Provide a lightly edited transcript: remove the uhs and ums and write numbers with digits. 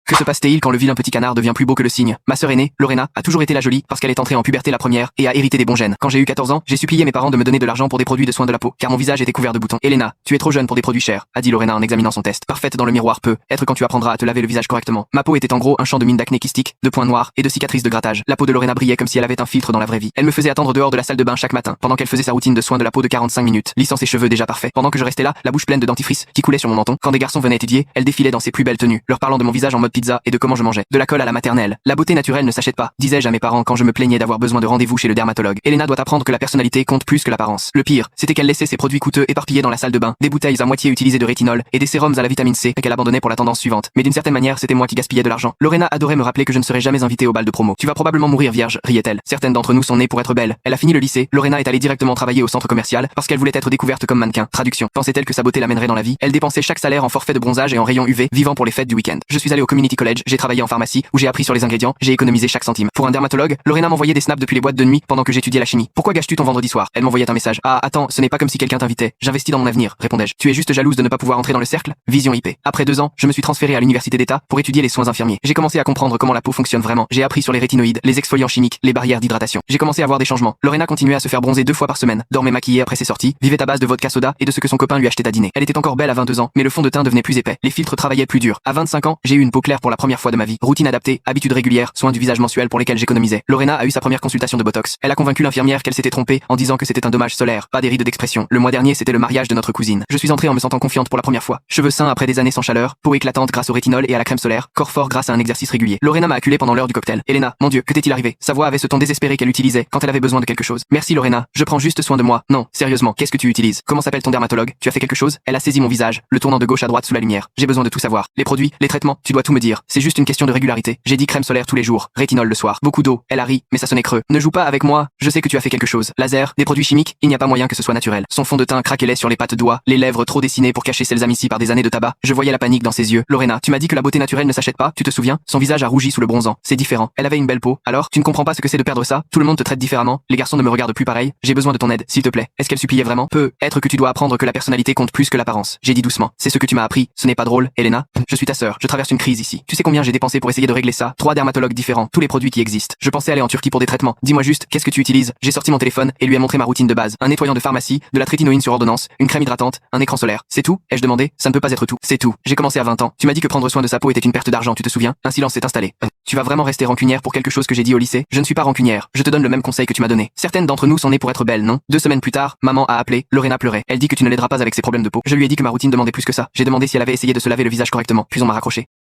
Que se passe-t-il quand le vilain petit canard devient plus beau que le cygne? Ma sœur aînée, Lorena, a toujours été la jolie parce qu'elle est entrée en puberté la première et a hérité des bons gènes. Quand j'ai eu 14 ans, j'ai supplié mes parents de me donner de l'argent pour des produits de soins de la peau, car mon visage était couvert de boutons. Elena, tu es trop jeune pour des produits chers, a dit Lorena en examinant son test. Parfaite dans le miroir peut être quand tu apprendras à te laver le visage correctement. Ma peau était en gros un champ de mine d'acné kystique, de points noirs et de cicatrices de grattage. La peau de Lorena brillait comme si elle avait un filtre dans la vraie vie. Elle me faisait attendre dehors de la salle de bain chaque matin, pendant qu'elle faisait sa routine de soins de la peau de 45 minutes, lissant ses cheveux déjà parfaits. Pendant que je restais là, la bouche pleine de dentifrice qui coulait sur mon menton, quand des garçons venaient étudier, elle défilait dans ses plus belles tenues, leur parlant de mon visage en mode pizza et de comment je mangeais. De la colle à la maternelle. La beauté naturelle ne s'achète pas, disais-je à mes parents quand je me plaignais d'avoir besoin de rendez-vous chez le dermatologue. Elena doit apprendre que la personnalité compte plus que l'apparence. Le pire, c'était qu'elle laissait ses produits coûteux éparpillés dans la salle de bain, des bouteilles à moitié utilisées de rétinol et des sérums à la vitamine C qu'elle abandonnait pour la tendance suivante. Mais d'une certaine manière, c'était moi qui gaspillais de l'argent. Lorena adorait me rappeler que je ne serais jamais invitée au bal de promo. Tu vas probablement mourir vierge, riait-elle. Certaines d'entre nous sont nées pour être belles. Elle a fini le lycée. Lorena est allée directement travailler au centre commercial parce qu'elle voulait être découverte comme mannequin. Traduction. Pensait-elle que sa beauté l'amènerait dans la vie? Elle dépensait chaque salaire en forfait de bronzage et en rayon UV, vivant pour les fêtes du week-end. Je suis allé au community college, j'ai travaillé en pharmacie où j'ai appris sur les ingrédients, j'ai économisé chaque centime. Pour un dermatologue, Lorena m'envoyait des snaps depuis les boîtes de nuit pendant que j'étudiais la chimie. Pourquoi gâches-tu ton vendredi soir? Elle m'envoyait un message. Ah, attends, ce n'est pas comme si quelqu'un t'invitait. J'investis dans mon avenir, répondais-je. Tu es juste jalouse de ne pas pouvoir entrer dans le cercle? Vision IP. Après 2 ans, je me suis transféré à l'université d'État pour étudier les soins infirmiers. J'ai commencé à comprendre comment la peau fonctionne vraiment. J'ai appris sur les rétinoïdes, les exfoliants chimiques, les barrières d'hydratation. J'ai commencé à voir des changements. Lorena continuait à se faire bronzer 2 fois par semaine, dormait maquillée après ses sorties, vivait à base de vodka soda et de ce que son copain lui achetait à dîner. Elle était encore belle à 22 ans, mais le fond de teint devenait plus épais. Les filtres travaillaient plus dur. À 25 ans, j'ai eu une peau claire pour la première fois de ma vie. Routine adaptée, habitudes régulières, soins du visage mensuel pour lesquels j'économisais. Lorena a eu sa première consultation de botox. Elle a convaincu l'infirmière qu'elle s'était trompée en disant que c'était un dommage solaire, pas des rides d'expression. Le mois dernier, c'était le mariage de notre cousine. Je suis entrée en me sentant confiante pour la première fois. Cheveux sains après des années sans chaleur, peau éclatante grâce au rétinol et à la crème solaire, corps fort grâce à un exercice régulier. Lorena m'a acculé pendant l'heure du cocktail. Elena, mon Dieu, que t'est-il arrivé? Sa voix avait ce ton désespéré qu'elle utilisait quand elle avait besoin de quelque chose. Merci Lorena, je prends juste soin de moi. Non, sérieusement, qu'est-ce que tu utilises? Comment s'appelle ton dermatologue? Tu as fait quelque chose? Elle a saisi mon visage, le tournant de gauche à droite sous la lumière. J'ai besoin de tout savoir. Les produits, les traitements, tu dois tout me dire. C'est juste une question de régularité. J'ai dit crème solaire tous les jours, rétinol le soir, beaucoup d'eau. Elle a ri, mais ça sonnait creux. Ne joue pas avec moi, je sais que tu as fait quelque chose. Laser, des produits chimiques, il n'y a pas moyen que ce soit naturel. Son fond de teint craquelait sur les pattes doigts, les lèvres trop dessinées pour cacher celles amicies par des années de tabac. Je voyais la panique dans ses yeux. Lorena, tu m'as dit que la beauté naturelle ne s'achète pas, tu te souviens? Son visage a rougi sous le bronzant. C'est différent. Elle avait une belle peau. Alors, tu ne comprends pas ce que c'est de perdre ça? Tout le monde te traite différemment. Les garçons ne me regardent plus pareil. J'ai besoin de ton aide, s'il te plaît. Est-ce qu'elle suppliait vraiment? Peut être que tu dois apprendre que la personnalité compte plus que l'apparence. J'ai dit doucement. C'est ce que tu m'as appris. Ce n'est pas drôle, Elena. Je suis ta sœur. Je traverse une crise ici. Tu sais combien j'ai dépensé pour essayer de régler ça? 3 dermatologues différents, tous les produits qui existent. Je pensais aller en Turquie pour des traitements. Dis-moi juste, qu'est-ce que tu utilises? J'ai sorti mon téléphone et lui ai montré ma routine de base. Un nettoyant de pharmacie, de la trétinoïne sur ordonnance, une crème hydratante, un écran solaire. C'est tout? Ai-je demandé? Ça ne peut pas être tout. C'est tout. J'ai commencé à 20 ans. Tu m'as dit que prendre soin de sa peau était une perte d'argent, tu te souviens? Un silence s'est installé. Tu vas vraiment rester rancunière pour quelque chose que j'ai dit au lycée? Je ne suis pas rancunière. Je te donne le même conseil que tu m'as donné. Certaines d'entre nous sont nées pour être belles, non? 2 semaines plus tard, maman a appelé. Lorena pleurait. Elle dit que tu ne l'aideras pas avec ses problèmes de peau. Je lui ai dit que ma routine demandait plus que ça. J'ai demandé si elle avait essayé de se laver le visage correctement. Puis on m'a raccroché.